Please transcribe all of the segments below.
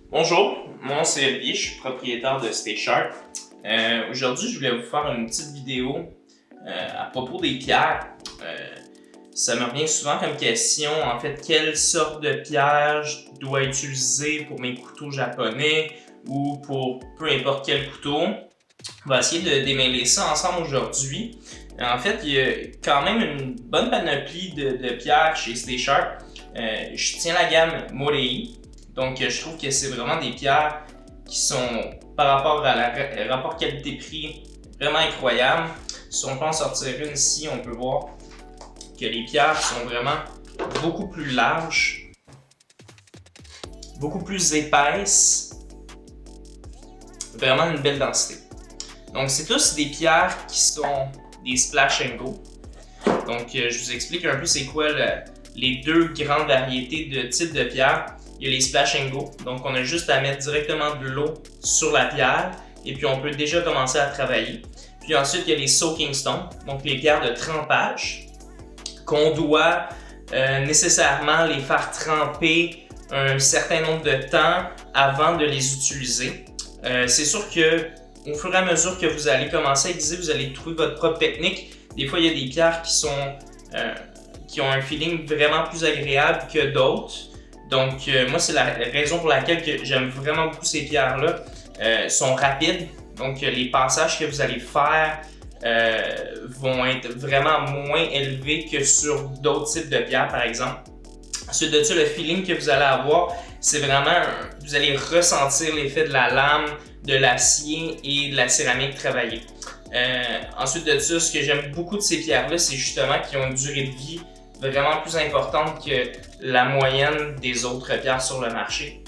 Bonjour, mon nom c'est Olivier, je suis propriétaire de Stay Sharp. Aujourd'hui, je voulais vous faire une petite vidéo à propos des pierres. Ça me revient souvent comme question, en fait, quelle sorte de pierre je dois utiliser pour mes couteaux japonais ou pour peu importe quel couteau. On va essayer de démêler ça ensemble aujourd'hui. En fait, il y a quand même une bonne panoplie de pierres chez Stay Sharp. Je tiens la gamme Morei. Donc, je trouve que c'est vraiment des pierres qui sont, par rapport à la rapport qualité-prix, vraiment incroyable. Si on peut en sortir une ici, on peut voir que les pierres sont vraiment beaucoup plus larges, beaucoup plus épaisses, vraiment une belle densité. Donc, c'est tous des pierres qui sont des Splash & Go. Donc, je vous explique un peu c'est quoi les deux grandes variétés de types de pierres. Il y a les Splash & Go, donc on a juste à mettre directement de l'eau sur la pierre et puis on peut déjà commencer à travailler. Puis ensuite, il y a les Soaking Stones, donc les pierres de trempage, qu'on doit nécessairement les faire tremper un certain nombre de temps avant de les utiliser. C'est sûr que au fur et à mesure que vous allez commencer à aiguiser, vous allez trouver votre propre technique. Des fois, il y a des pierres qui ont un feeling vraiment plus agréable que d'autres. Donc, moi, c'est la raison pour laquelle j'aime vraiment beaucoup ces pierres-là. Sont rapides, donc les passages que vous allez faire vont être vraiment moins élevés que sur d'autres types de pierres, par exemple. Ensuite de ça, le feeling que vous allez avoir, c'est vraiment, vous allez ressentir l'effet de la lame, de l'acier et de la céramique travaillée. Ensuite de ça, ce que j'aime beaucoup de ces pierres-là, c'est justement qu'ils ont une durée de vie vraiment plus importante que la moyenne des autres pierres sur le marché.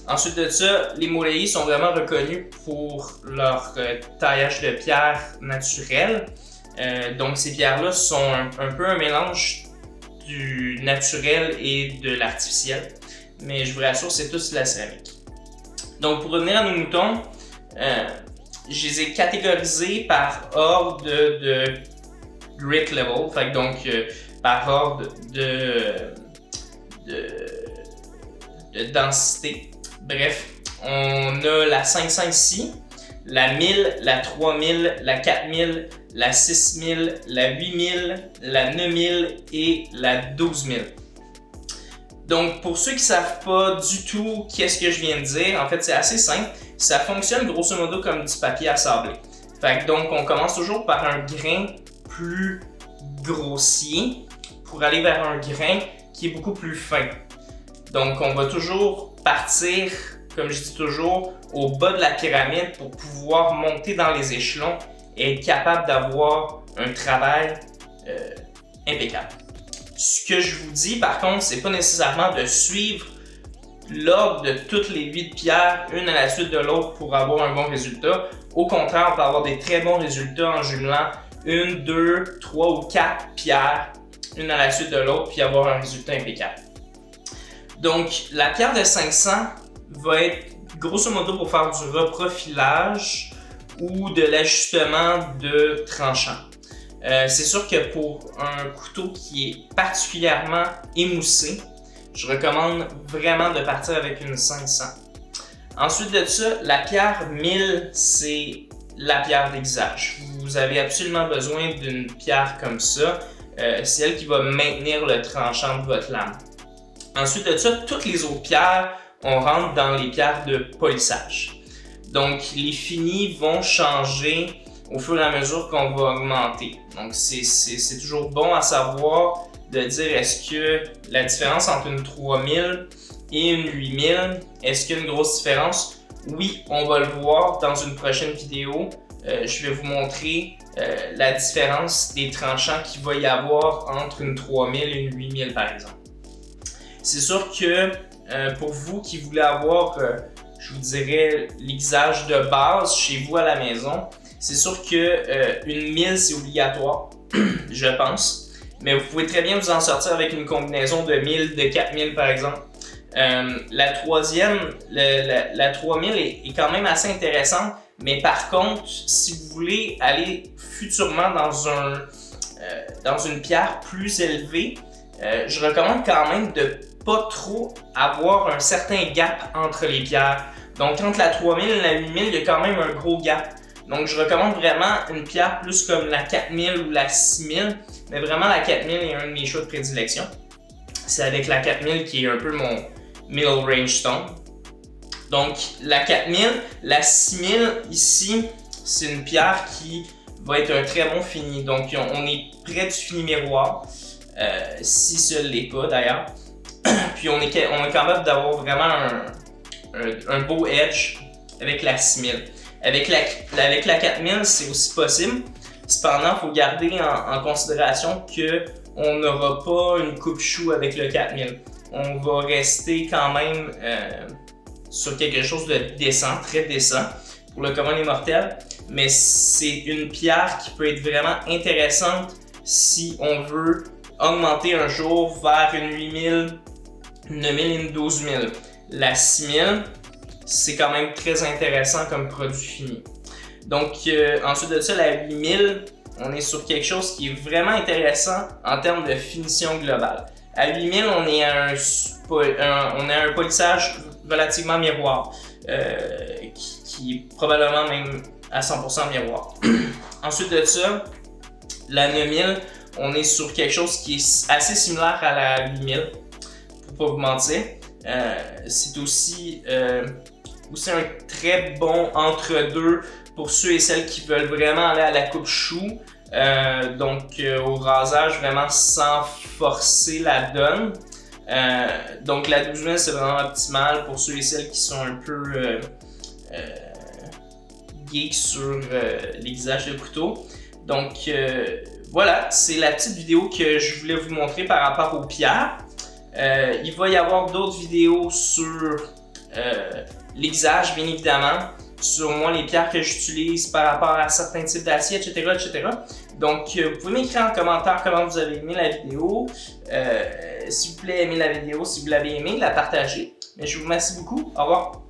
Ensuite de ça, les Morei sont vraiment reconnus pour leur taillage de pierre naturel. Donc ces pierres-là sont un peu un mélange du naturel et de l'artificiel. Mais je vous rassure, c'est tous de la céramique. Donc pour revenir à nos moutons, je les ai catégorisés par ordre de grit level. Fait que donc par ordre de densité. Bref, on a la 500 ici, la 1000, la 3000, la 4000, la 6000, la 8000, la 9000 et la 12000. Donc, pour ceux qui ne savent pas du tout qu'est-ce que je viens de dire, en fait, c'est assez simple. Ça fonctionne grosso modo comme du papier à sabler. Fait que donc, on commence toujours par un grain plus grossier pour aller vers un grain qui est beaucoup plus fin. Donc, on va toujours partir, comme je dis toujours, au bas de la pyramide pour pouvoir monter dans les échelons et être capable d'avoir un travail impeccable. Ce que je vous dis, par contre, c'est pas nécessairement de suivre l'ordre de toutes les 8 pierres, une à la suite de l'autre pour avoir un bon résultat. Au contraire, on peut avoir des très bons résultats en jumelant 1, 2, 3 ou 4 pierres, une à la suite de l'autre, puis avoir un résultat impeccable. Donc, la pierre de 500 va être grosso modo pour faire du reprofilage ou de l'ajustement de tranchant. C'est sûr que pour un couteau qui est particulièrement émoussé, je recommande vraiment de partir avec une 500. Ensuite de ça, la pierre 1000, c'est la pierre d'aiguisage. Vous avez absolument besoin d'une pierre comme ça. C'est elle qui va maintenir le tranchant de votre lame. Ensuite de ça, toutes les autres pierres, on rentre dans les pierres de polissage. Donc, les finis vont changer au fur et à mesure qu'on va augmenter. Donc, c'est toujours bon à savoir de dire est-ce que la différence entre une 3000 et une 8000, est-ce qu'il y a une grosse différence? Oui, on va le voir dans une prochaine vidéo. Je vais vous montrer la différence des tranchants qu'il va y avoir entre une 3000 et une 8000 par exemple. C'est sûr que pour vous qui voulez avoir, je vous dirais, l'aiguisage de base chez vous à la maison, c'est sûr que une 1000 c'est obligatoire, je pense. Mais vous pouvez très bien vous en sortir avec une combinaison de 1000, de 4000 par exemple. La troisième, la 3000 est quand même assez intéressante, mais par contre, si vous voulez aller futurement dans une pierre plus élevée, je recommande quand même de pas trop avoir un certain gap entre les pierres. Donc entre la 3000 et la 8000, il y a quand même un gros gap. Donc je recommande vraiment une pierre plus comme la 4000 ou la 6000, mais vraiment la 4000 est un de mes choix de prédilection. C'est avec la 4000 qui est un peu mon middle range stone. Donc la 4000, la 6000 ici, c'est une pierre qui va être un très bon fini. Donc on est près du fini miroir, si ce l'est pas d'ailleurs. Puis on est capable d'avoir vraiment un beau edge avec la 6000. Avec la 4000, c'est aussi possible. Cependant, il faut garder en considération qu'on n'aura pas une coupe chou avec le 4000. On va rester quand même sur quelque chose de décent, très décent pour le commun des mortels. Mais c'est une pierre qui peut être vraiment intéressante si on veut augmenter un jour vers une 8000, une 9000 et une 12000. La 6000, c'est quand même très intéressant comme produit fini. Donc ensuite de ça, la 8000, on est sur quelque chose qui est vraiment intéressant en termes de finition globale. À 8000, on est à un polissage relativement miroir, qui est probablement même à 100% miroir. Ensuite de ça, la 9000, on est sur quelque chose qui est assez similaire à la 8000, pour pas vous mentir. C'est aussi un très bon entre-deux pour ceux et celles qui veulent vraiment aller à la coupe chou, au rasage vraiment sans forcer la donne. Donc la 12000 c'est vraiment optimal pour ceux et celles qui sont un peu geeks sur l'aiguisage de couteau. Donc voilà, c'est la petite vidéo que je voulais vous montrer par rapport aux pierres. Il va y avoir d'autres vidéos sur l'aiguisage, bien évidemment, sur moi, les pierres que j'utilise par rapport à certains types d'acier, etc., etc. Donc, vous pouvez m'écrire en commentaire comment vous avez aimé la vidéo. S'il vous plaît, aimez la vidéo. Si vous l'avez aimé, la partagez. Mais je vous remercie beaucoup. Au revoir.